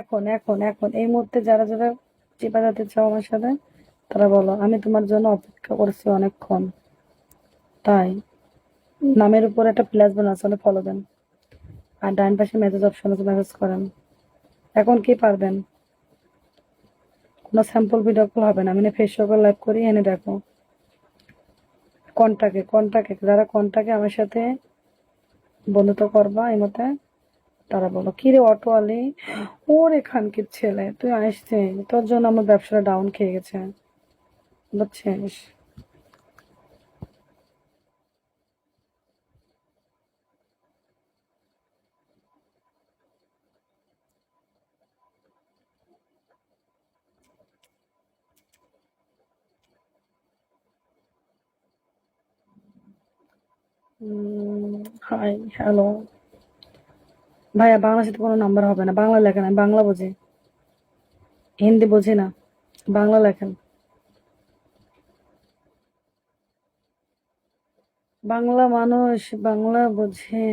এখন এখন এখন এই মুহূর্তে যারা যারা চিপা যেতে চাও আমার সাথে, তারা বলো আমি তোমার জন্য অপেক্ষা করছি অনেকক্ষণ। তাই নামের উপর একটা প্লাস বাটন আছে, ফলো দেন। আর ডান পাশে মেসেজ অপশন আছে, মেসেজ করেন। এখন কি পারবেন? কোনো স্যাম্পল ভিডিও কল হবে না, মানে ফেসবুক লাইভ করি, এনে দেখো। কন্টাকে যারা কন্টাকে আমার সাথে বন্ধুত্ব করবা এই মতে, তারা বলো কি রে অটোয়ালি, ওর এখানকার ছেলে তুই আসছে, তোর জন্য আমার ব্যবসাটা ডাউন খেয়ে গেছে, বুঝছিস? Hi, hello. ভাইয়া বাংলার সাথে কোনো নাম্বার হবে না, বাংলা লেখেন, আমি বাংলা বুঝি, হিন্দি বুঝি না, বাংলা লেখেন। বাংলা মানুষ বাংলা বোঝে।